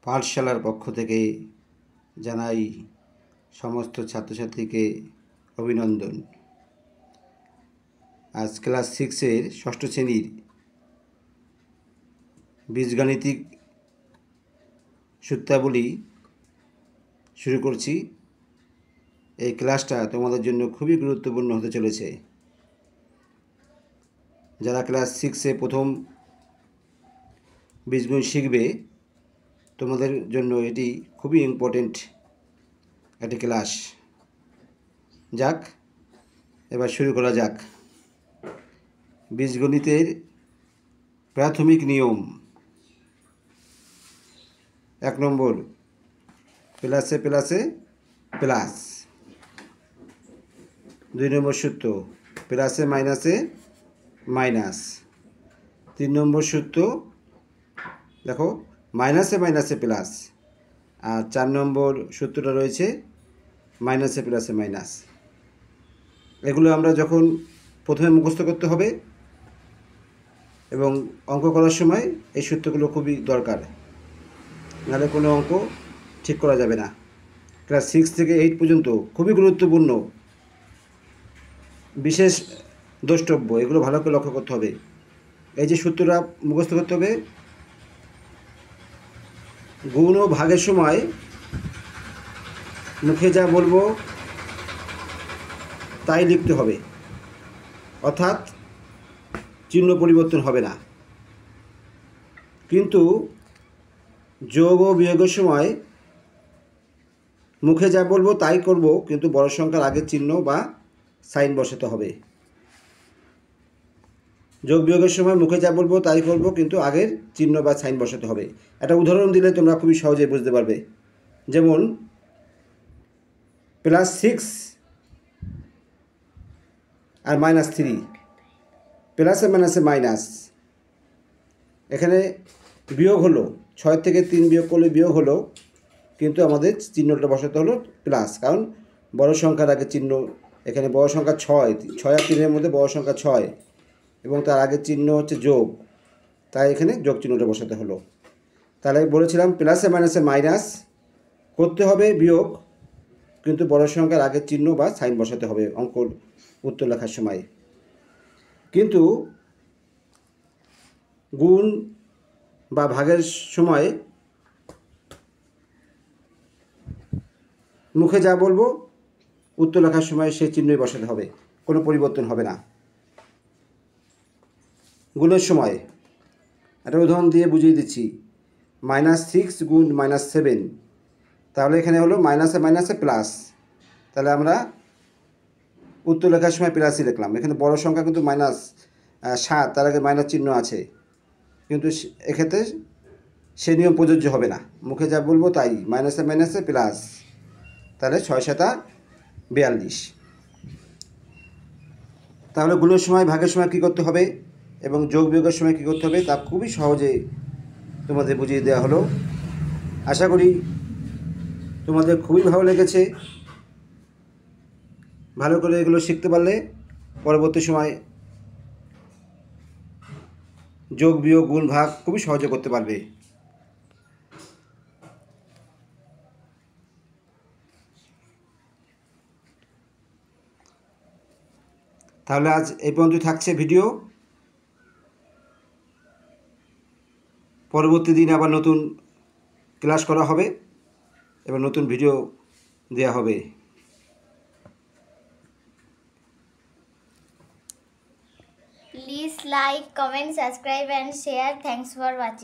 পাঠশালার পক্ষ থেকে জানাই সমস্ত ছাত্রছাত্রীকে অভিনন্দন। আজ ক্লাস 6-এর ষষ্ঠ শ্রেণীর বীজগাণিতিক সূত্রাবলী শুরু করছি। এই ক্লাসটা তোমাদের জন্য খুবই গুরুত্বপূর্ণ হতে চলেছে। যারা ক্লাস 6-এ প্রথম বীজগণিত শিখবে তোমাদের জন্য এটি খুবই ইম্পর্টেন্ট একটি ক্লাস। যাক, এবার শুরু করা যাক। বীজগণিতের প্রাথমিক নিয়ম। 1 নম্বর, প্লাসে প্লাসে প্লাস। 2 নম্বর সূত্র, প্লাসে মাইনাসে মাইনাস। 3 নম্বর সূত্র, দেখো মাইনাসে মাইনাসে প্লাস। আর 4 নম্বর সূত্রটা রয়েছে মাইনাসে প্লাসে মাইনাস। এগুলো আমরা যখন প্রথমে মুখস্থ করতে হবে এবং অঙ্ক করার সময় এই সূত্রগুলো খুবই দরকার, নাহলে কোনো অঙ্ক ঠিক করা যাবে না। ক্লাস 6 থেকে 8 পর্যন্ত খুবই গুরুত্বপূর্ণ, বিশেষ দ্রষ্টব্য, এগুলো ভালো করে লক্ষ্য করতে হবে। এই যে সূত্রটা মুখস্থ করতে হবে, গুণ ও ভাগের সময় মুখে যা বলবো তাই লিখতে হবে, অর্থাৎ চিহ্ন পরিবর্তন হবে না। কিন্তু যোগ ও বিয়োগের সময় মুখে যা বলবো তাই করব, কিন্তু বড় সংখ্যার আগের চিহ্ন বা সাইন বসাতে হবে। যোগ বিয়োগের সময় মুখে যা বলবো তাই করব, কিন্তু আগের চিহ্ন বা সাইন বসাতে হবে। একটা উদাহরণ দিলে তোমরা খুবই সহজে বুঝতে পারবে। যেমন +6 আর -3, প্লাসে মাইনাসে মাইনাস। এখানে বিয়োগ হলো, 6 থেকে 3 বিয়োগ করলে বিয়োগ হলো, কিন্তু আমাদের চিহ্নটা বসাতে হলো প্লাস, কারণ বড় সংখ্যার আগে চিহ্ন। এখানে বড় সংখ্যা 6, 6 আর 3-এর মধ্যে বড় সংখ্যা 6 এবং তার আগের চিহ্ন হচ্ছে যোগ, তাই এখানে যোগ চিহ্নটা বসাতে হলো। তাহলে বলেছিলাম প্লাসে মাইনাসে মাইনাস করতে হবে বিয়োগ, কিন্তু বড় সংখ্যার আগের চিহ্ন বা সাইন বসাতে হবে অঙ্কর উত্তর লেখার সময়। কিন্তু গুণ বা ভাগের সময় মুখে যা বলবো উত্তর লেখার সময় সেই চিহ্নই বসাতে হবে, কোনো পরিবর্তন হবে না। গুণের সময় একটা উদাহরণ দিয়ে বুঝিয়ে দিচ্ছি। -6 গুণ -7, তাহলে এখানে হলো মাইনাসে মাইনাসে প্লাস। তাহলে আমরা উত্তর লেখার সময় প্লাসই লিখলাম। এখানে বড় সংখ্যা কিন্তু -7, তার আগে মাইনাস চিহ্ন আছে, কিন্তু এক্ষেত্রে সে নিয়ম প্রযোজ্য হবে না। মুখে যা বলবো তাই, মাইনাসে মাইনাসে প্লাস, তাহলে 6 7 42। তাহলে গুণের সময় ভাগের সময় কী করতে হবে এবং যোগ বিয়োগের সময় কী করতে হবে তা খুবই সহজে তোমাদের বুঝিয়ে দেওয়া হলো। আশা করি তোমাদের খুবই ভালো লেগেছে। ভালো করে এগুলো শিখতে পারলে পরবর্তী সময় যোগ বিয়োগ গুণ ভাগ খুবই সহজে করতে পারবে। তাহলে আজ এই পর্যন্ত থাকছে ভিডিও। পরবর্তী দিন আবার নতুন ক্লাস করা হবে এবং নতুন ভিডিও দেওয়া হবে। Please like, comment, subscribe and share. Thanks for watching.